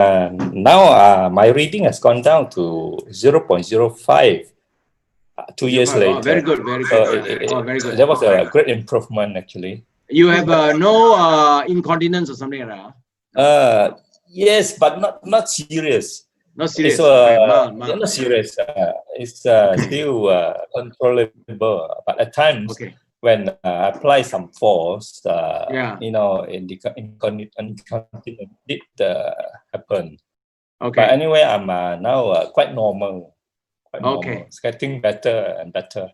now my reading has gone down to 0.05 2 years later. Oh, very good, very good. So very good. That was a great improvement, actually. You have no incontinence or something like that? Yes, but not serious. Not serious. Mild. Yeah, not serious. It's still controllable, but at times when I apply some force, in the incontinence did happen. Okay. But anyway, I'm now quite normal. Normal. It's getting better and better.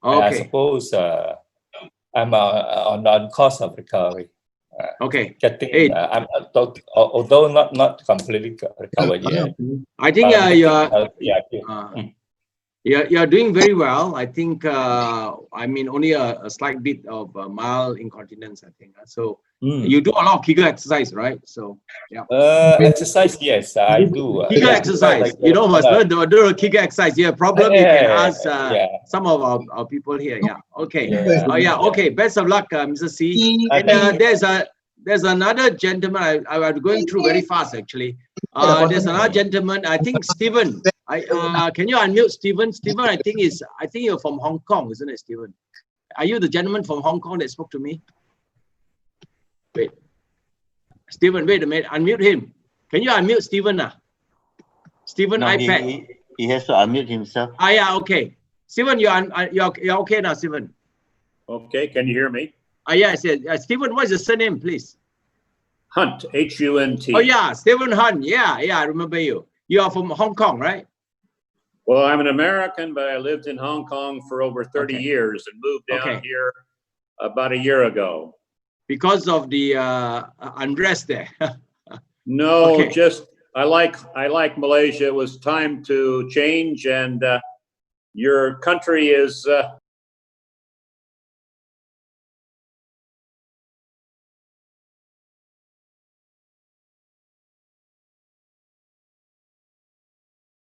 And I suppose I'm on course of recovery. Getting, I'm although not completely recovered yet. I think you're doing very well. I think I mean only a slight bit of mild incontinence. I think so. You do a lot of Kegel exercise, right? So exercise, yes, I do. Kegel exercise. Like you know, do a Kegel exercise. You have problem, you can ask some of our people here. Yeah. Okay. Okay. Best of luck, Mr. C. And there's another gentleman. I'm going through very fast actually. There's another gentleman. I think Stephen. Can you unmute Stephen? Stephen, I think you're from Hong Kong, isn't it, Stephen? Are you the gentleman from Hong Kong that spoke to me? Wait, Stephen, wait a minute. Unmute him. Can you unmute Stephen? Stephen, no, iPad. He has to unmute himself. Yeah, okay. Stephen, you're okay now, Stephen. Okay, can you hear me? Yes. Stephen, what is your surname, please? Hunt, H-U-N-T. Oh yeah, Stephen Hunt. Yeah, I remember you. You are from Hong Kong, right? Well, I'm an American, but I lived in Hong Kong for over 30 years and moved down here about a year ago. Because of the unrest there? No, just I like Malaysia. It was time to change, and your country is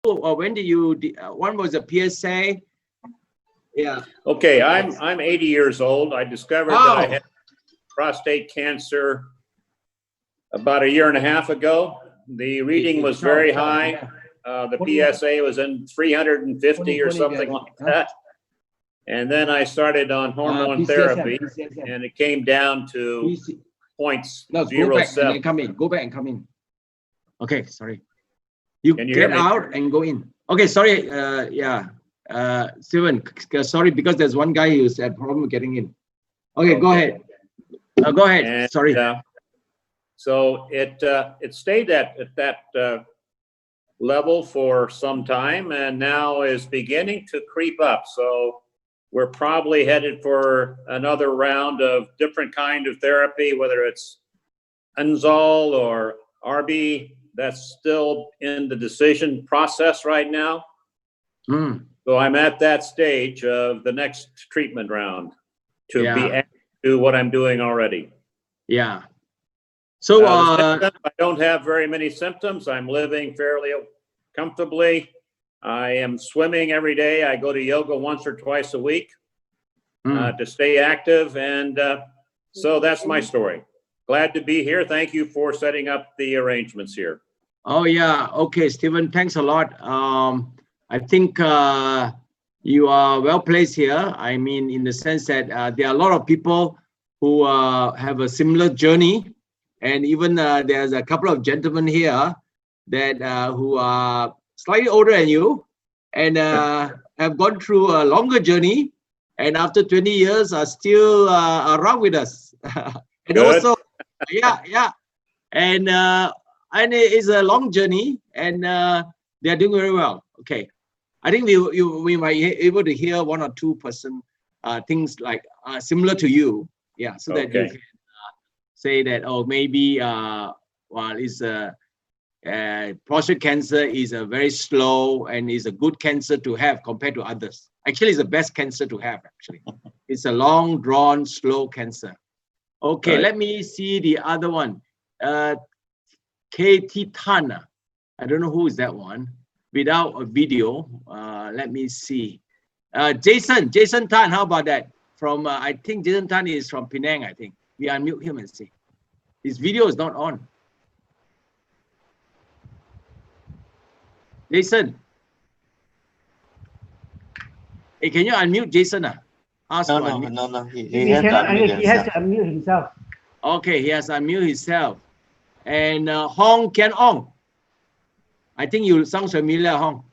when did you when was the PSA? Yeah. Okay, I'm 80 years old. I discovered that I had prostate cancer about a year and a half ago. The reading was very high. The PSA was in 350 or something like that. And then I started on hormone therapy, and it came down to 0.07. Go back and come in. Okay, sorry. You get out and go in. Okay, sorry. Steven, sorry, because there's one guy who's had problem getting in. Okay, go ahead. Go ahead. And, sorry. So it stayed at that level for some time, and now is beginning to creep up. So we're probably headed for another round of different kind of therapy, whether it's Enzol or RB. That's still in the decision process right now. So I'm at that stage of the next treatment round to be added to what I'm doing already. Yeah. So I don't have very many symptoms. I'm living fairly comfortably. I am swimming every day. I go to yoga once or twice a week to stay active. And so that's my story. Glad to be here. Thank you for setting up the arrangements here. Oh, yeah. Okay, Stephen, thanks a lot. I think you are well placed here. I mean, in the sense that there are a lot of people who have a similar journey. And even there's a couple of gentlemen here that who are slightly older than you and have gone through a longer journey. And after 20 years are still around with us. And also, and it's a long journey, and they're doing very well. Okay, I think we might be able to hear one or two person things like similar to you, so that you can say that maybe it's prostate cancer is a very slow and is a good cancer to have compared to others. Actually, it's the best cancer to have. Actually, it's a long drawn slow cancer. Okay, let me see the other one. KT Tan, I don't know who is that one, without a video. Let me see. Jason Tan, how about that? From, I think Jason Tan is from Penang, I think. We unmute him and see. His video is not on. Jason. Hey, can you unmute Jason? Ask No, to no, unmute. no, no. He He has to cannot unmute unmute. He has himself. to unmute himself. Okay, he has unmute himself. And Hong Kian Ong. I think you sound familiar, Hong.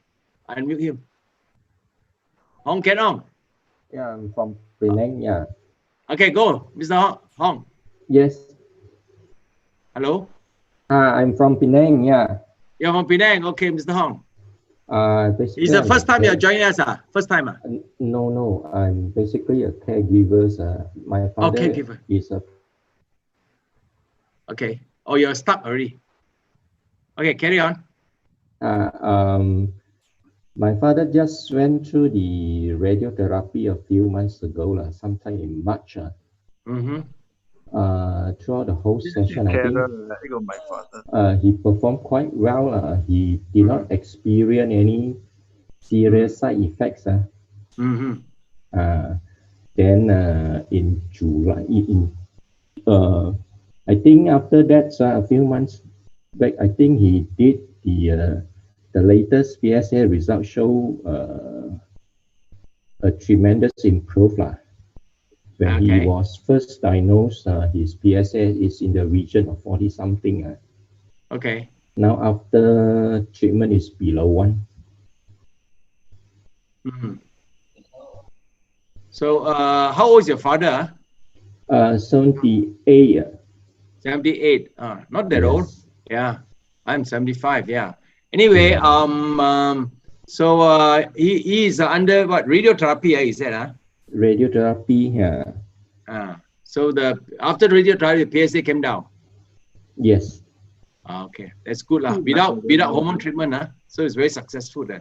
Unmute him. Hong Kian Ong. Yeah, I'm from Penang. Yeah. Okay, go, Mr. Hong. Yes. Hello. I'm from Penang. Yeah. You're from Penang. Okay, Mr. Hong. Basically, It's the I'm first a time you're joining us, First time, No. I'm basically a caregiver. My father caregiver. is a. Okay. Oh, you're stuck already. Okay, carry on. My father just went through the radiotherapy a few months ago, sometime in March. Throughout the whole session, I think he performed quite well. He did not experience any serious side effects. Then in July, I think after that, a few months back, I think he did the latest PSA result show a tremendous improvement. When he was first diagnosed, his PSA is in the region of 40 something. Okay. Now after treatment is below 1. So how old is your father? 78. 78. Not that Yes. old. Yeah. I'm 75. Yeah. Anyway, so he is under what, radiotherapy? He said, Radiotherapy. So after radiotherapy, the PSA came down. Yes. Okay, that's good lah. Without hormone treatment, so it's very successful then.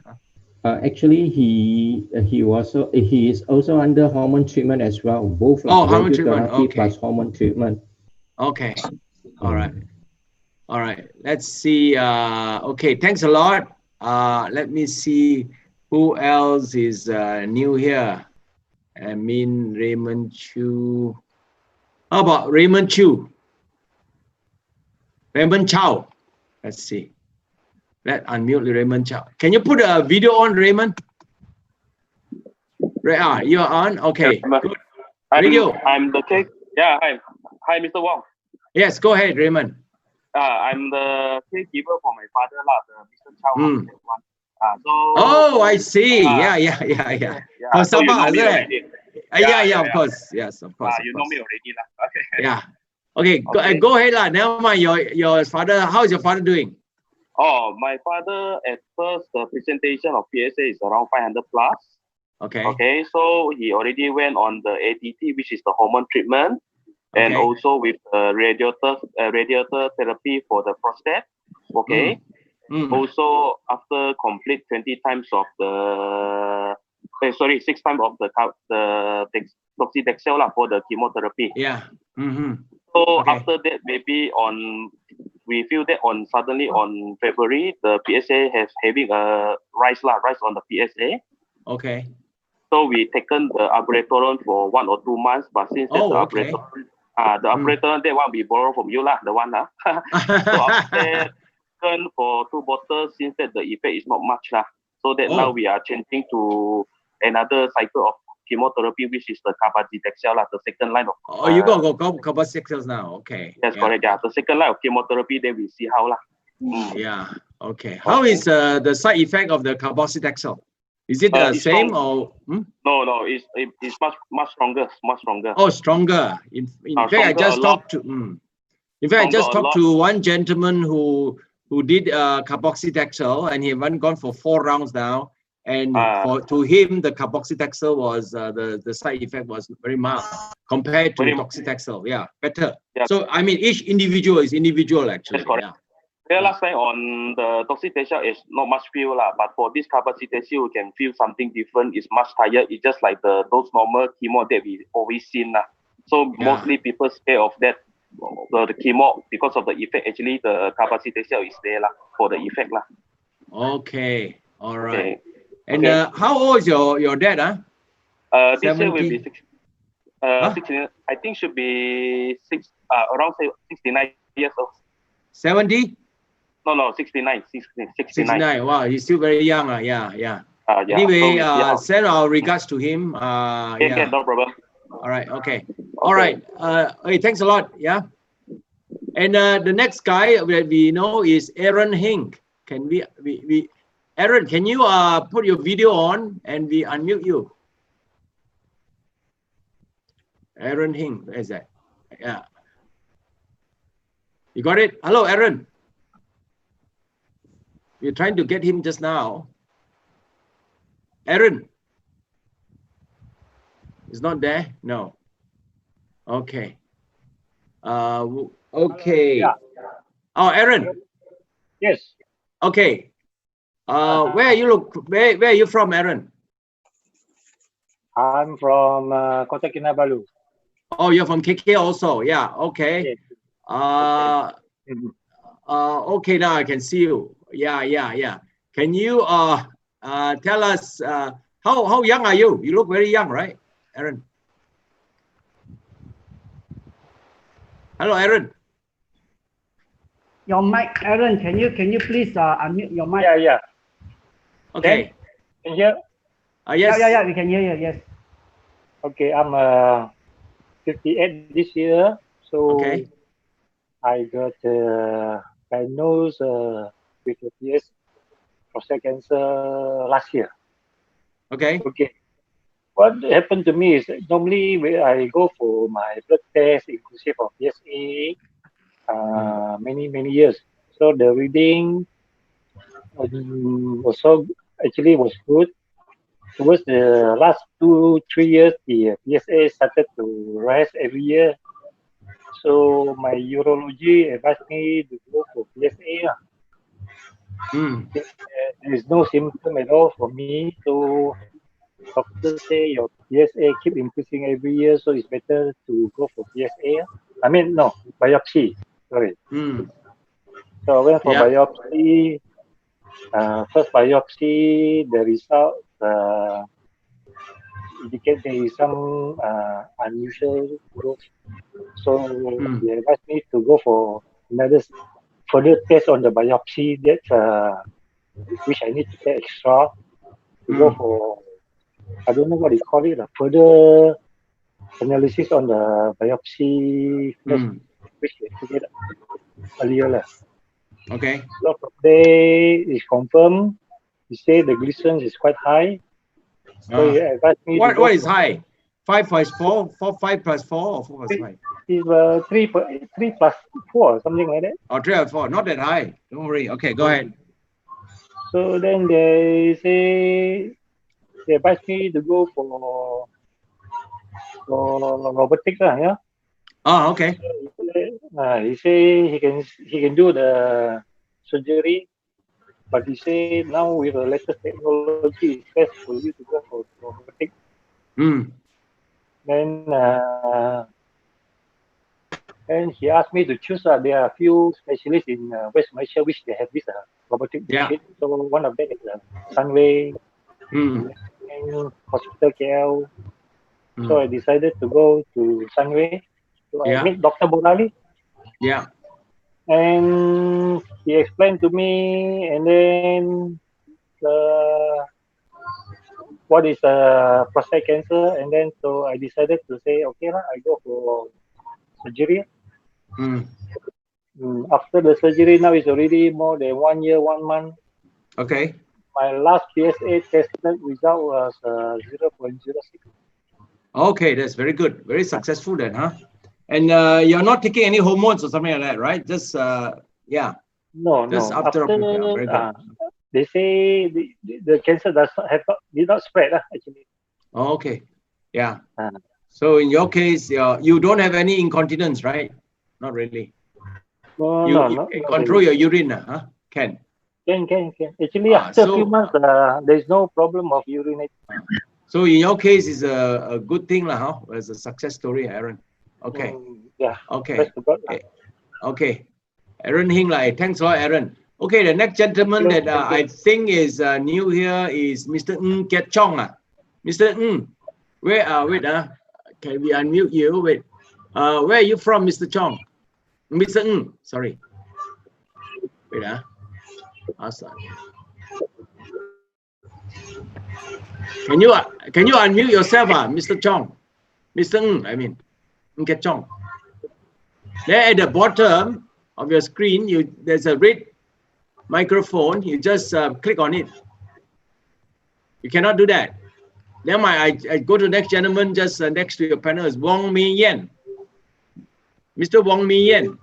Actually, he is also under hormone treatment as well. Both hormone treatment. Okay. plus hormone treatment. Okay. All right. Let's see. Okay. Thanks a lot. Let me see who else is new here. I mean, Raymond Chu. How about Raymond Chu? Raymond Chow. Let's see. Let's unmute Raymond Chow. Can you put a video on, Raymond? You're on? Okay. Good. Radio. I'm the cake. Yeah, hi, Mr. Wong. Yes, go ahead, Raymond. I'm the caregiver for my father, the Mr. Chow. Oh, I see. Yeah. From so you know Sabah, me isn't already. it? Yeah, of course. Yes, of course. You know me already. Okay. Yeah. Okay, go ahead lah. Never mind. Your father. How is your father doing? Oh, my father at first the presentation of PSA is around 500 plus. Okay. Okay, so he already went on the ADT, which is the hormone treatment, and also with radiator therapy for the prostate. Okay. Also after complete 20 times of the 6 times of the doxydexel for the chemotherapy. Yeah. So after that, maybe we feel that suddenly on February, the PSA has having a rise on the PSA. Okay. So we taken the albuterol for 1 or 2 months, but since the albuterol, that one we borrow from you the one So after that, for 2 bottles, since that the effect is not much So that now we are changing to another cycle of chemotherapy, which is the cabazitaxel, the second line of. You go cabazitaxel now. Okay. That's correct. Yeah, the second line of chemotherapy. Then we see how Yeah. Okay. How is the side effect of the cabazitaxel? Is it the same or? No. It's much stronger. Oh, stronger. In fact, I just talked to. In fact, I just talked to one gentleman who did carboxytaxel, and he went gone for 4 rounds now. And to him, the carboxytaxel was the side effect was very mild compared to docetaxel. Yeah, better. Yeah. So I mean, each individual is individual actually. That's correct. Last time on the docetaxel is not much feel but for this carboxytaxel you can feel something different. It's much higher. It's just like those normal chemo that we always seen So mostly people scare of that the chemo because of the effect. Actually, the carboxytaxel is there for the effect Okay. All right. Okay. And how old is your dad? This year will be 16. I think should be around 69 years old. 70? No, 69. 69. Wow, he's still very young. Yeah. Yeah. Anyway, So, send our regards to him. Okay, no problem. All right. Okay. All right. Hey, thanks a lot. Yeah. And the next guy that we know is Aaron Hing. Can we Aaron, can you put your video on and we unmute you? Aaron Hing, where is that? Yeah. You got it? Hello, Aaron. We're trying to get him just now. Aaron. Is not there? No. Okay. Okay. Yeah. Oh, Aaron. Yes. Okay. Where are you from, Aaron? I'm from Kota Kinabalu. Oh, you're from KK also. Yeah. Okay. Yes. Okay, now I can see you. Yeah. Can you tell us how young are you? You look very young, right, Aaron? Hello, Aaron. Your mic, Aaron. Can you please unmute your mic? Yeah. Okay. Can you hear? Yes. Yeah. We can hear you. Yes. Okay. I'm 58 this year, so okay. I got diagnosed with prostate cancer last year. Okay. What happened to me is normally when I go for my blood test, inclusive of PSA, many years. So the reading was good. Towards the last 2-3 years, the PSA started to rise every year. So my urology advised me to go for PSA. There is no symptom at all for me. So doctors say your PSA keep increasing every year, so it's better to go for PSA. I mean, no, biopsy. Sorry. So I went for biopsy. First biopsy, the result indicate there is some unusual growth. So they advised me to go for another further test on the biopsy that which I need to pay extra to go for. I don't know what you call it, a further analysis on the biopsy which they did earlier. Okay. So from there is confirmed. He said the glycerin is quite high. So he advised me what is high? 5 plus 4, 5 plus 4 or 4 plus 5? It's 3 plus 4, something like that. Oh, 3 or 4, not that high. Don't worry. Okay, go ahead. So then they say they advised me to go for robotics, yeah. Oh, okay. He say he can do the surgery, but he say now with the latest technology, it's best for you to go for robotics. Then he asked me to choose. There are a few specialists in West Malaysia which they have this robotic machine. So one of them is Sunway, Hospital KL. So I decided to go to Sunway. So I meet Dr. Borali. Yeah. And he explained to me, and then what is prostate cancer, and then so I decided to say, okay, I go for surgery. After the surgery, now it's already more than 1 year, 1 month. Okay. My last PSA tested result was 0.06. Okay, that's very good. Very successful then, huh? And you're not taking any hormones or something like that, right? Just yeah. No. After very good. They say the cancer did not spread actually. Oh, okay. Yeah. So in your case, you don't have any incontinence, right? Not really. No, you can control your urine, huh? Can. Actually, after a few months, there is no problem of urinating. So in your case, it's a good thing, huh? It's a success story, Aaron. Okay. Yeah. Okay. Okay. Aaron Hing, thanks a lot, Aaron. Okay, the next gentleman that I think is new here is Mr. Ng Kiat Chong. Mr. Ng, wait, can we unmute you? Wait, where are you from, Mr. Chong? Mr. Ng, sorry. Wait, Hassan. Can you unmute yourself, Mr. Chong? Mr. Ng, I mean, Ng Chong. There at the bottom of your screen, there's a red microphone. You just click on it. You cannot do that. Then I go to the next gentleman just next to your panel is Wong Mi Yen. Mr. Wong Mi Yen.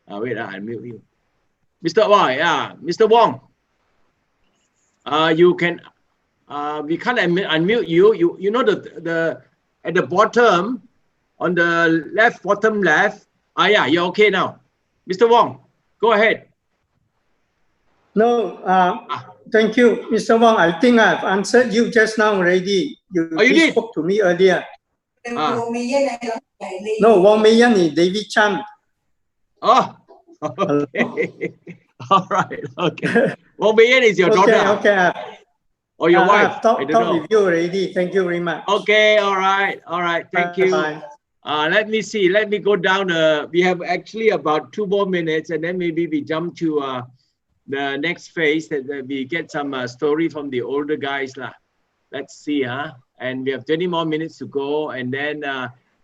Wait, I'll mute you. Mr. Wong, yeah, Mr. Wong. You can. We can't unmute you. You know the at the bottom, on the left, bottom left. Yeah, you're okay now. Mr. Wong, go ahead. No, thank you, Mr. Wong. I think I've answered you just now already. You did? Spoke to me earlier. No, Wong Mi Yen is David Chan. Oh, okay. All right, okay. Wong Mi Yen is your daughter. Okay. Or your wife? I've talked with you already. Thank you very much. Okay, all right. Thank you. Bye. Let me see. Let me go down. We have actually about 2 more minutes, and then maybe we jump to the next phase that we get some story from the older guys lah. Let's see, and we have 20 more minutes to go, and then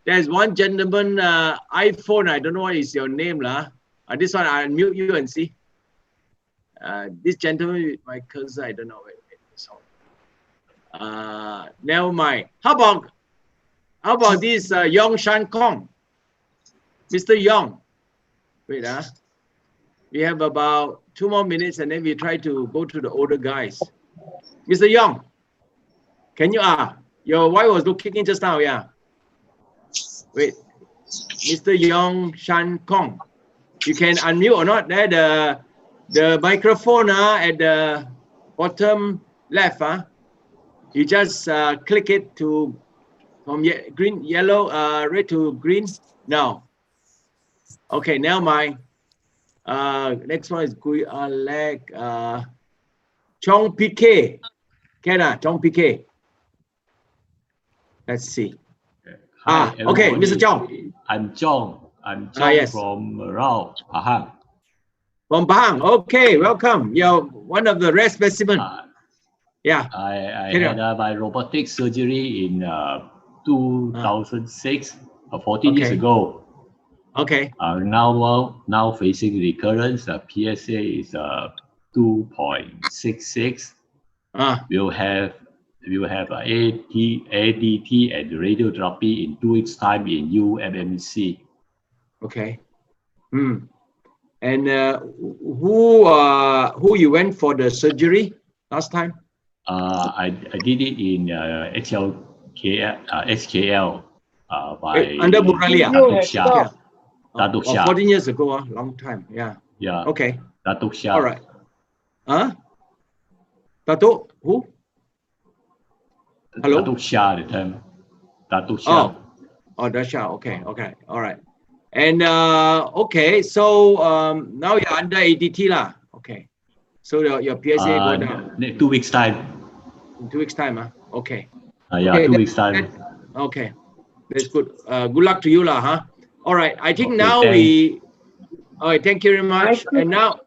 there's one gentleman iPhone. I don't know what is your name lah. This one I'll mute you and see. This gentleman with my cursor, I don't know. Wait, so never mind. How about this Yong Shan Kong? Mr. Yong. Wait, we have about 2 more minutes, and then we try to go to the older guys. Mr. Yong, can you your wife was looking in just now, yeah. Wait, Mr. Yong Shan Kong, you can unmute or not? There, the microphone at the bottom left, you just click it to from green, yellow, red to green. Now, okay, now my next one is Gui Alec Chong PK. Chong PK. Let's see. Hi, okay, Mr. Chong. I'm Chong. Yes. From Rao, Pahang. From Pahang. Okay, welcome. You're one of the rare specimens. Yeah. I had my robotic surgery in 2006, 14 years ago. Okay. Now facing recurrence, PSA is 2.66. We'll have ADT and radiotherapy in 2 weeks' time in UMMC. Okay. And who you went for the surgery last time? I did it in SKL by under Muralia. Datuk Shah. 14 years ago, long time. Yeah. Yeah. Okay. Datuk Shah. All right. Datuk who? Hello. Datuk Shah the time. Datuk Shah. Oh, Datuk Shah. Okay. All right. And okay, so now you're under ADT lah. Okay. So your PSA go down. 2 weeks time. In 2 weeks time, Okay. Yeah, okay, 2 weeks time. Okay, that's good. Good luck to you lah, All right. I think okay, now we. All right. Thank you very much. And now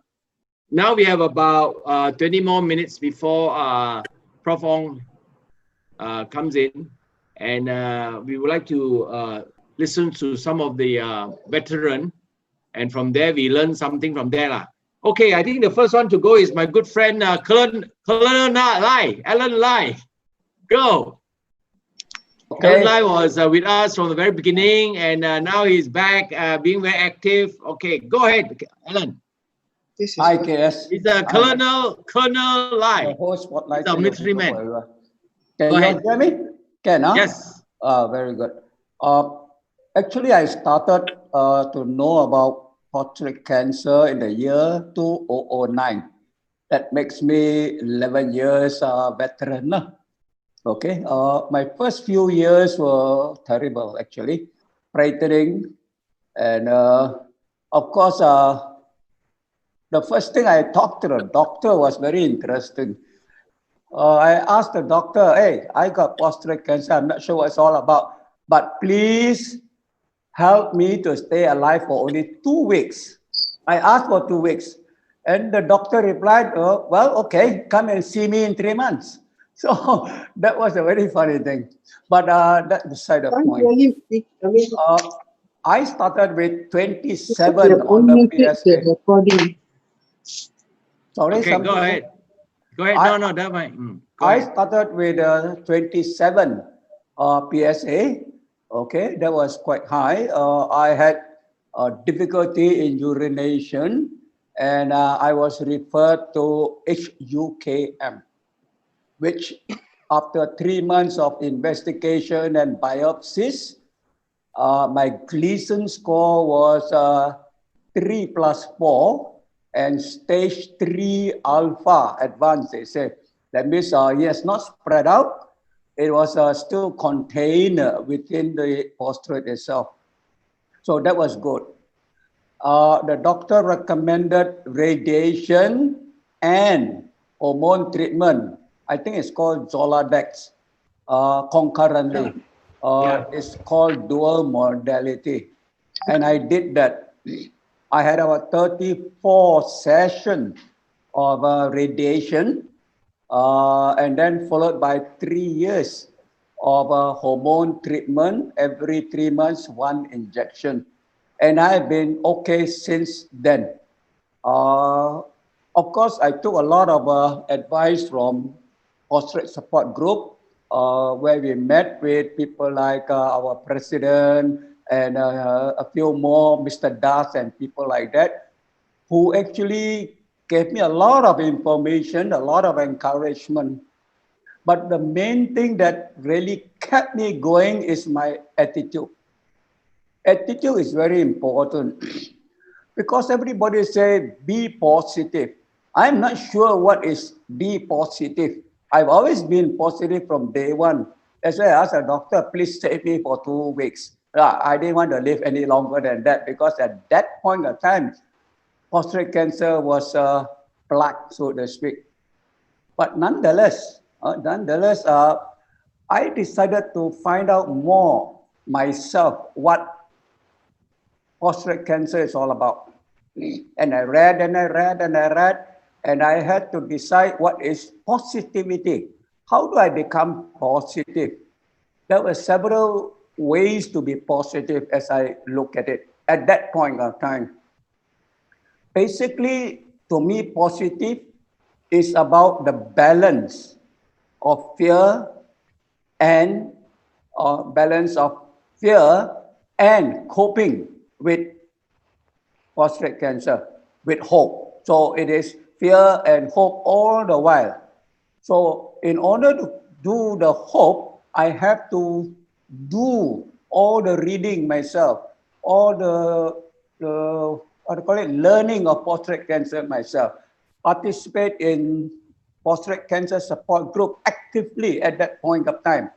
we have about 20 more minutes before Prof Ong comes in, and we would like to listen to some of the veteran, and from there we learn something from there lah. Okay, I think the first one to go is my good friend Colonel Lai, Alan Lai. Go. Okay. Alan Lai was with us from the very beginning, and now he's back being very active. Okay, go ahead, Alan. Hi, KS. He's Colonel Lai. Host spotlight. He's a military man. Can you hear me? Can, Yes. Very good. Actually, I started to know about prostate cancer in the year 2009. That makes me 11 years veteran. Okay. My first few years were terrible, actually, frightening, and of course, the first thing I talked to the doctor was very interesting. I asked the doctor, "Hey, I got prostate cancer. I'm not sure what it's all about, but please help me to stay alive for only 2 weeks." I asked for 2 weeks. And the doctor replied, oh, well, okay, come and see me in 3 months. So that was a very funny thing. But that's beside the point. I started with 27 on the PSA. Sorry, okay, go ahead. Go ahead. No, that might. I started with 27 PSA. Okay, that was quite high. I had difficulty in urination, and I was referred to HUKM, which after 3 months of investigation and biopsies, my Gleason score was 3+4 and stage 3 alpha advanced, they say. That means yes, not spread out. It was still contained within the prostate itself. So that was good. The doctor recommended radiation and hormone treatment. I think it's called Zoladex concurrently. It's called dual modality. And I did that. I had about 34 sessions of radiation and then followed by 3 years of hormone treatment, every 3 months, 1 injection. And I've been okay since then. Of course, I took a lot of advice from prostate support group, where we met with people like our president and a few more, Mr. Das and people like that, who actually gave me a lot of information, a lot of encouragement. But the main thing that really kept me going is my attitude. Attitude is very important because everybody say be positive. I'm not sure what is be positive. I've always been positive from day one. That's why I asked a doctor, please save me for 2 weeks. I didn't want to live any longer than that because at that point of time, prostate cancer was plague, so to speak. But nonetheless, I decided to find out more myself what prostate cancer is all about. And I read and I read and I read, and I had to decide what is positivity. How do I become positive? There were several ways to be positive as I look at it at that point of time. Basically, to me, positive is about the balance of fear and coping with prostate cancer, with hope. So it is fear and hope all the while. So in order to do the hope, I have to do all the reading myself, all the learning of prostate cancer myself, participate in prostate cancer support group actively at that point of time.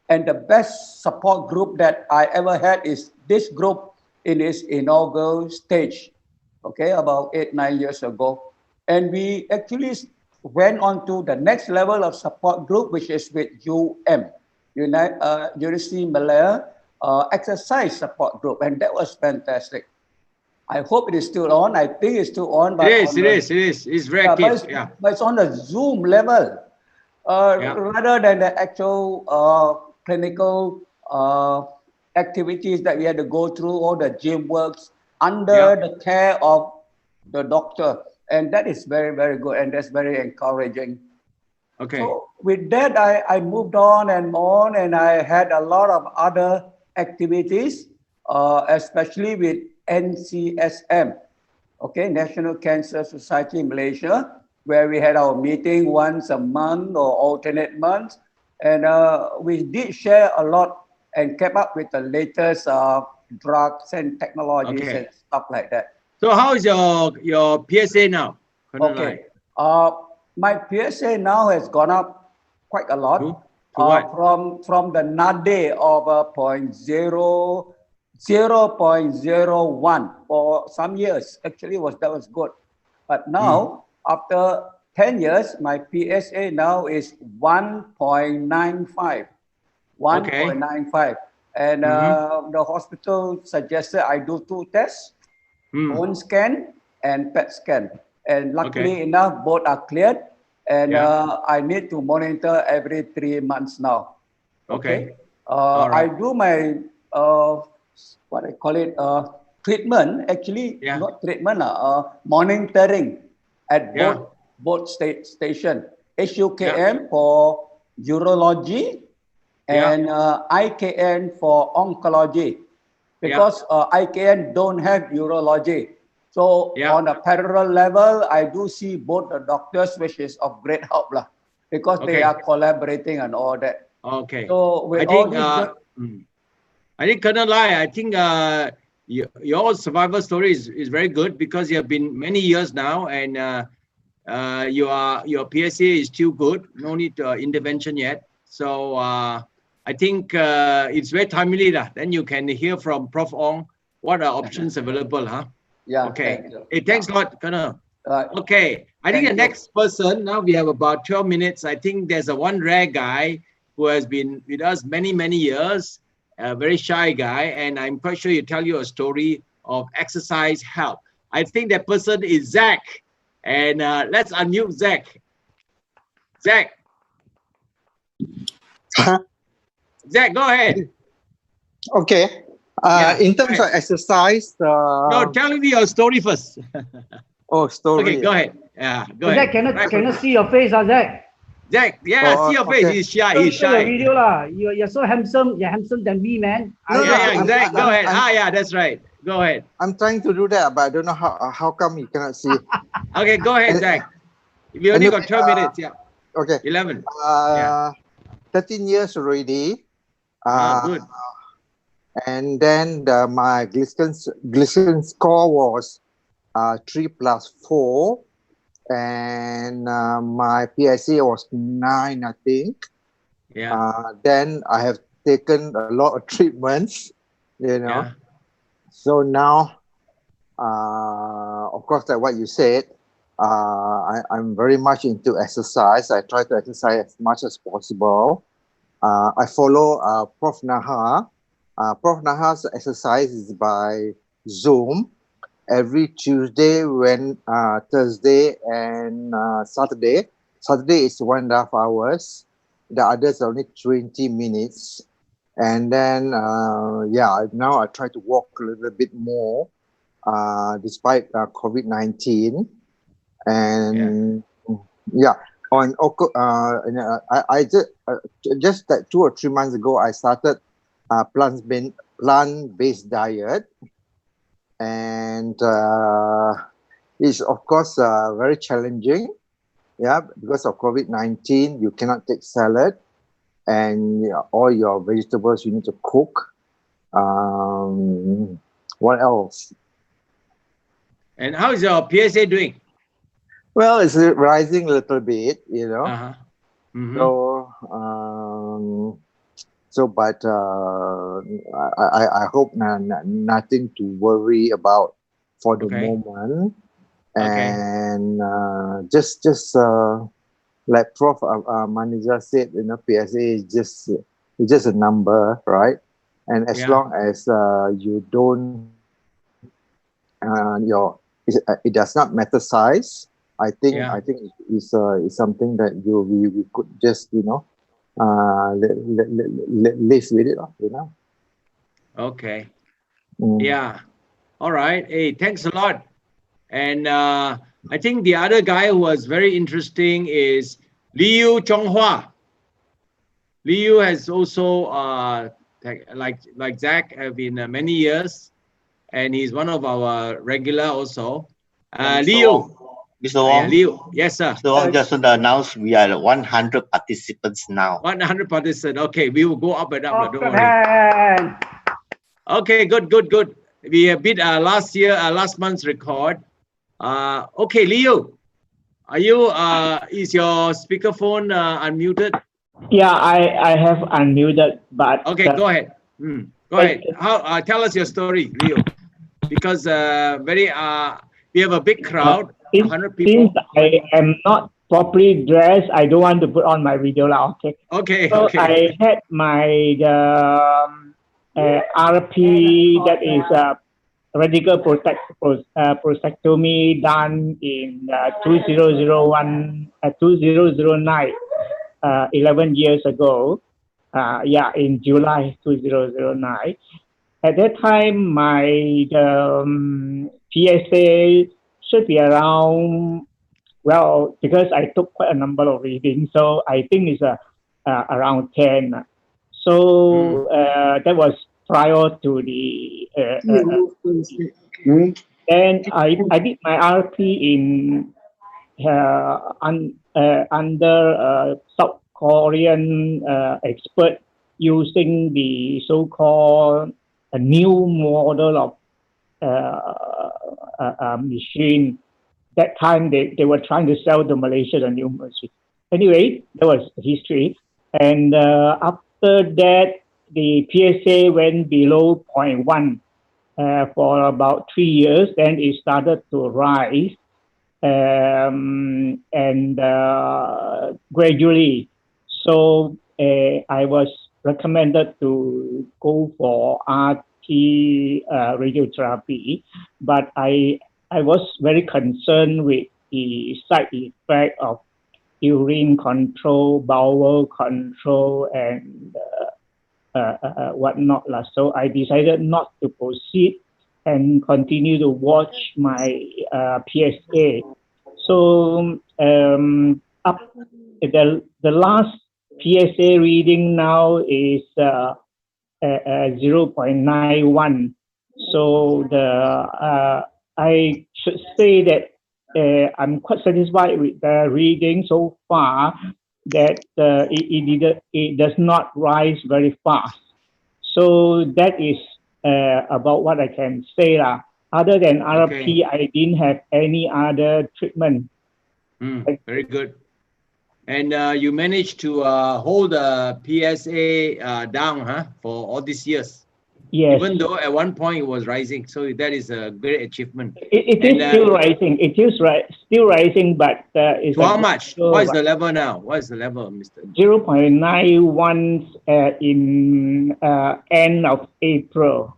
And the best support group that I ever had is this group in its inaugural stage, okay, about 8-9 years ago. And we actually went on to the next level of support group, which is with University Malaya exercise support group. And that was fantastic. I hope it is still on. I think it's still on. But it is. It's very active. But it's on the Zoom level. Rather than the actual clinical activities that we had to go through, all the gym works under the care of the doctor. And that is very, very good. And that's very encouraging. Okay. So with that, I moved on, and I had a lot of other activities, especially with NCSM, okay, National Cancer Society in Malaysia, where we had our meeting once a month or alternate months. And we did share a lot and kept up with the latest drugs and technologies and stuff like that. So how is your PSA now? Okay. My PSA now has gone up quite a lot. From the NADE of 0.01 for some years. Actually, that was good. But now, after 10 years, my PSA now is 1.95. 1.95. And the hospital suggested I do 2 tests, bone scan and PET scan. and luckily enough, both are cleared. And I need to monitor every 3 months now. Okay. I do my what I call it treatment. Actually, not treatment. Monitoring at both station. HUKM for urology and IKN for oncology, because IKN don't have urology. So on a parallel level, I do see both the doctors, which is of great help lah, because they are collaborating and all that. Okay. So with I think Colonel Lai, I think your survival story is very good, because you have been many years now, and your PSA is still good. No need to intervention yet. So I think it's very timely lah. Then you can hear from Prof Ong what are options available, huh? Yeah. Okay. Hey, thanks a lot, Colonel. Okay. I think the next person, now we have about 12 minutes. I think there's a one rare guy who has been with us many, many years, a very shy guy, and I'm quite sure he'll tell you a story of exercise help. I think that person is Zach. And let's unmute Zach. Zach. Zach, go ahead. Okay. In terms of exercise, no, tell me your story first. Oh, story. Okay, go ahead. Yeah, go ahead. Zach, cannot see your face, Zach. Zach, see your face. He's shy. He's shy. Video lah. You're so handsome. You're handsome than me, man. Zach, go ahead. Yeah, that's right. Go ahead. I'm trying to do that, but I don't know how come you cannot see. Okay, go ahead, Zach. We only got 12 minutes. Yeah. Okay. 11. 13 years already. Good. And then my glycerin score was 3+4, and my PSA was 9, I think. Yeah. Then I have taken a lot of treatments, you know. Yeah. So now, of course, like what you said, I'm very much into exercise. I try to exercise as much as possible. I follow Prof Naha. Prof Naha's exercise is by Zoom every Tuesday, Thursday and Saturday. Saturday is 1.5 hours. The others are only 20 minutes. And then, now I try to walk a little bit more, despite COVID-19. And I just 2 or 3 months ago, I started plant-based diet. And it's, of course, very challenging. Yeah, because of COVID-19, you cannot take salad. And all your vegetables you need to cook. What else? And how is your PSA doing? Well, it's rising a little bit, you know. But I hope nothing to worry about for the moment. And just like Prof. Manija said, you know, PSA is just a number, right? And as long as you don't, it does not metastasize. I think it's something that we could just, you know, live with it, you know. Okay. Yeah. All right. Hey, thanks a lot. And I think the other guy who was very interesting is Liu Chonghua. Liu has also, like Zach, have been many years, and he's one of our regular also. Liu. Mr. Wong. Liu. Yes, sir. Mr. Wong just announced we are 100 participants now. 100 participants. Okay, we will go up and up. Don't worry. Okay, good. We have beat last month's record. Okay, Leo, are you? Is your speakerphone unmuted? Yeah, I have unmuted, but okay, go ahead. Go ahead. How? Tell us your story, Leo, because we have a big crowd, 100 people. Since I am not properly dressed, I don't want to put on my video now. Okay. So I had my RP, that is radical prostatectomy done in 2009, 11 years ago. Yeah, in July 2009. At that time, my PSA should be around, well, because I took quite a number of readings, so I think it's around 10. So that was prior to the. Then I did my RP in under South Korean expert using the so-called a new model of machine. That time they were trying to sell to Malaysia the new machine. Anyway, that was history. And after that, the PSA went below 0.1 for about 3 years. Then it started to rise. And gradually. So I was recommended to go for RT radiotherapy, but I was very concerned with the side effect of urine control, bowel control, and whatnot. So I decided not to proceed and continue to watch my PSA. So up the last PSA reading now is 0.91. So I should say that I'm quite satisfied with the reading so far. That it does not rise very fast. So that is about what I can say lah. Other than RP, I didn't have any other treatment. Very good. And you managed to hold the PSA down, for all these years. Yes. Even though at one point it was rising, so that is a great achievement. It is still rising. It is still rising, but it's to how much? What is the level now? What is the level, Mr. 0.91 in end of April.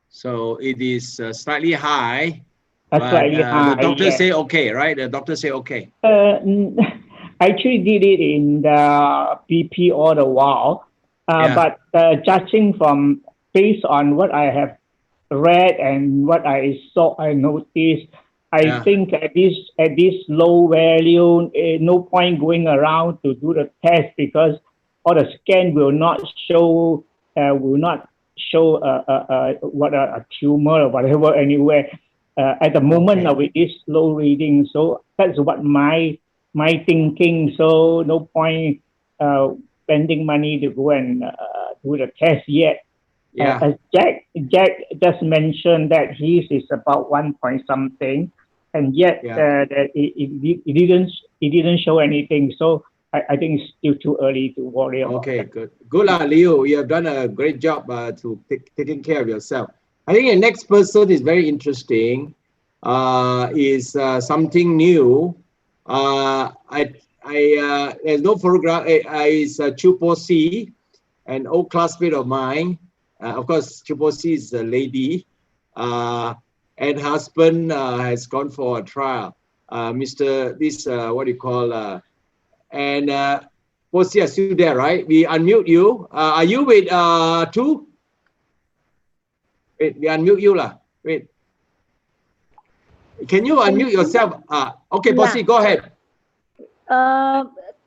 So it is slightly high. Slightly high. The doctor say okay, right? The doctor say okay. I actually did it in the BP all the while, but judging from based on what I have read and what I saw, I noticed. I think at this low value, no point going around to do the test because all the scan will not show what a tumor or whatever anywhere at the moment with this low reading. So that's what my thinking. So no point spending money to go and do the test yet. As Jack just mentioned that his is about 1 point something, and yet that it didn't show anything. So I think it's still too early to worry about. Okay, good. Good, Leo. You have done a great job to taking care of yourself. I think the next person is very interesting. Is something new. There's no photograph. Is Chupo C, an old classmate of mine. Of course, Chupo C is a lady, and husband has gone for a trial. What do you call? And Posi, are still there, right? We unmute you. Are you with two? Wait, we unmute you lah. Wait. Can you unmute yourself? Okay, Posi, go ahead.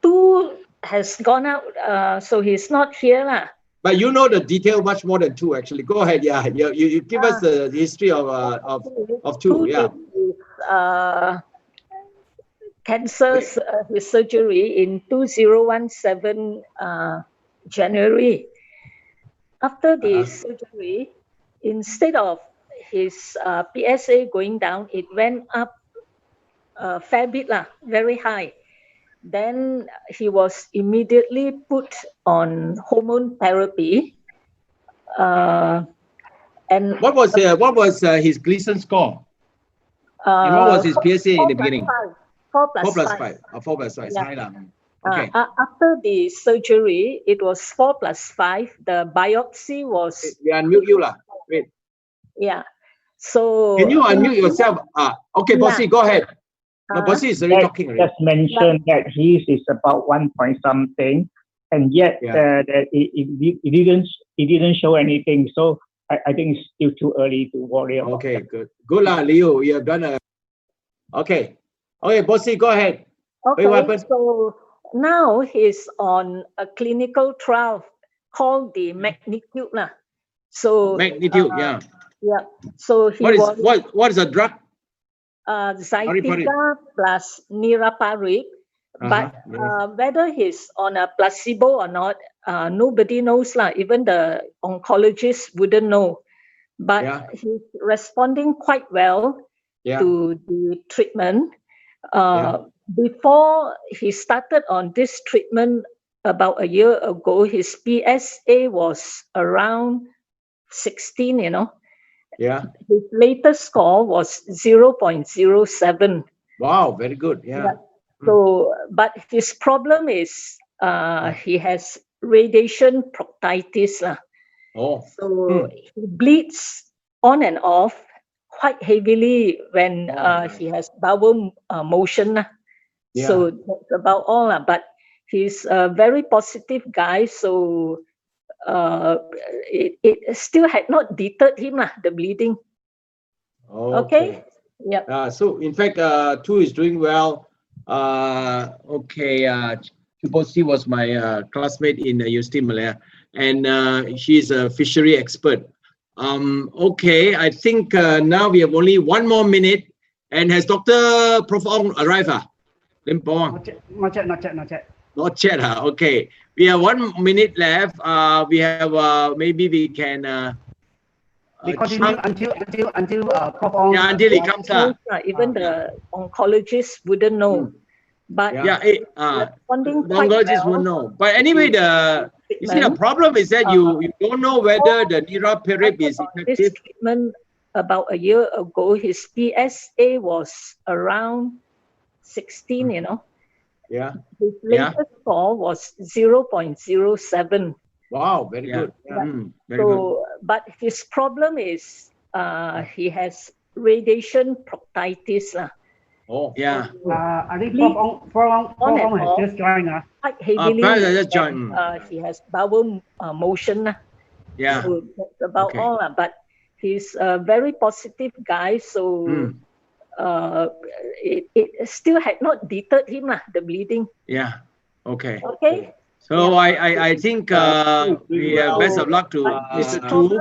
Two has gone out, so he's not here lah. But you know the detail much more than two, actually. Go ahead, you give us the history of two, yeah. Cancer his surgery in 2017 January. After the surgery, instead of his PSA going down, it went up a fair bit lah, very high. Then he was immediately put on hormone therapy. And what was his Gleason score? And what was his PSA in the beginning? 4 plus 5. 4 plus 5. Yeah. Okay. After the surgery, it was 4 plus 5. The biopsy was. We unmute you lah. Wait. Yeah. So can you unmute yourself? Okay, Bossy, go ahead. No, Bossy is already talking. Just mentioned that his is about 1 point something, and yet that it didn't show anything. So I think it's still too early to worry about. Okay, good. Good lah, Leo. You have done a. Okay. Okay, Bossy, go ahead. Okay, so now he's on a clinical trial called the Magnitude. So Magnitude, yeah. Yeah. So he what is a drug? Zytiga plus niraparib. But whether he's on a placebo or not, nobody knows lah. Even the oncologist wouldn't know. But he's responding quite well to the treatment. Before he started on this treatment about a year ago, his PSA was around 16, Yeah. His latest score was 0.07. Wow, very good. Yeah. So, but his problem is he has radiation proctitis. Oh. So he bleeds on and off quite heavily when he has bowel motion. So that's about all. But he's a very positive guy. So it still had not deterred him, the bleeding. Okay. Yeah. So in fact, Tu is doing well. Okay. Chubosi was my classmate in University of Malaya, and she's a fishery expert. Okay, I think now we have only 1 more minute. And has Dr. Prof. Ong arrived? Not yet. Not yet. Okay. We have 1 minute left. We have maybe we can. We continue until Prof. Ong. Yeah, until he comes. Even the oncologist wouldn't know. But the oncologist won't know. But anyway, you see the problem is that you don't know whether the niraparib is effective. This treatment about a year ago, his PSA was around 16, Yeah. His latest score was 0.07. Wow, very good. Very good. But his problem is he has radiation proctitis. Oh, yeah. I think Prof. Ong has just joined. Quite heavily. He has bowel motion. Yeah. So that's about all. But he's a very positive guy. So it still had not deterred him, the bleeding. Yeah. Okay. Okay. So I think we best of luck to Mr. Tu.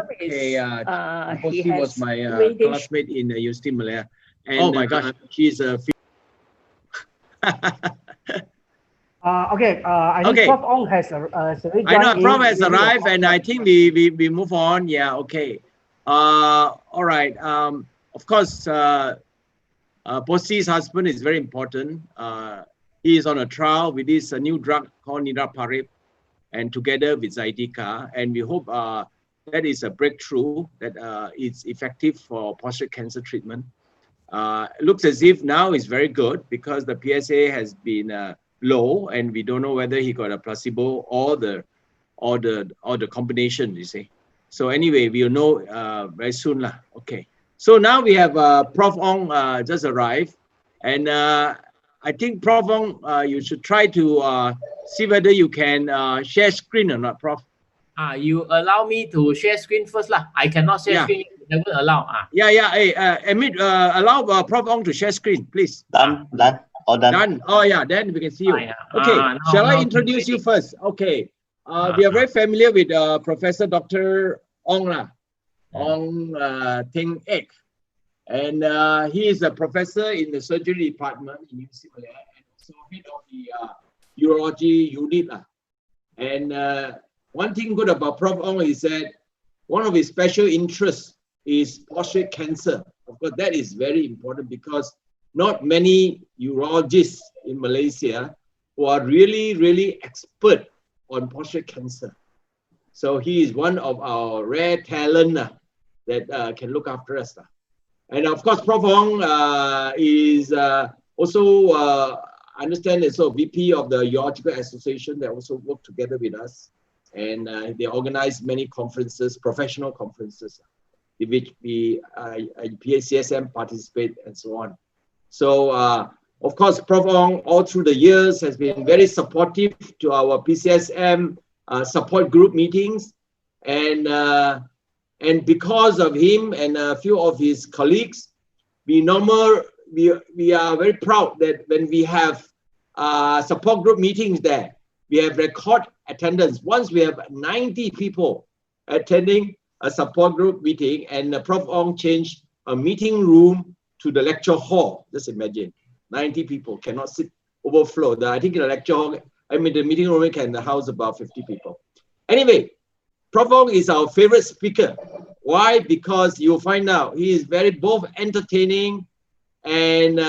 He was my classmate in University of Malaya. And, oh my gosh, she's a. Okay. I think Prof. Ong has already joined. I know Prof has arrived, and I think we move on. Yeah. Okay. All right. Of course, Bossi's husband is very important. He is on a trial with this new drug called niraparib, and together with Zytiga, and we hope that is a breakthrough that is effective for prostate cancer treatment. It looks as if now is very good because the PSA has been low, and we don't know whether he got a placebo or the combination. You see. So anyway, we'll know very soon lah. Okay. So now we have Prof. Ong just arrived, and I think Prof. Ong, you should try to see whether you can share screen or not, Prof. You allow me to share screen first lah. I cannot share screen. You never allow. Hey, Amit, allow Prof. Ong to share screen, please. Done. All done. Done. Oh yeah, then we can see you. Okay. Shall I introduce you first? Okay. We are very familiar with Professor Dr. Ong lah. Ong Teng Ek, and he is a professor in the surgery department in University of Malaya, and also head of the urology unit. And one thing good about Prof. Ong is that one of his special interests is prostate cancer. Of course, that is very important because not many urologists in Malaysia who are really expert on prostate cancer. So he is one of our rare talent that can look after us. And of course, Prof. Ong is also, I understand, is also VP of the Urological Association that also work together with us. And they organize many conferences, professional conferences. in which we PACSM participate and so on. So of course, Prof. Ong all through the years has been very supportive to our PCSM support group meetings, and because of him and a few of his colleagues, we are very proud that when we have support group meetings there, we have record attendance. Once we have 90 people attending a support group meeting, and Prof. Ong changed a meeting room to the lecture hall. Just imagine, 90 people cannot sit, overflow. I think in the lecture hall, the meeting room can house about 50 people. Anyway, Prof. Ong is our favorite speaker. Why? Because you'll find out he is very both entertaining and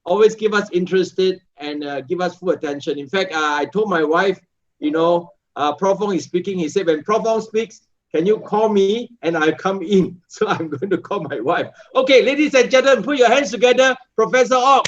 always give us interested and give us full attention. In fact, I told my wife, Prof. Ong is speaking. He said, when Prof. Ong speaks, can you call me and I'll come in? So I'm going to call my wife. Okay, ladies and gentlemen, put your hands together. Professor Ong.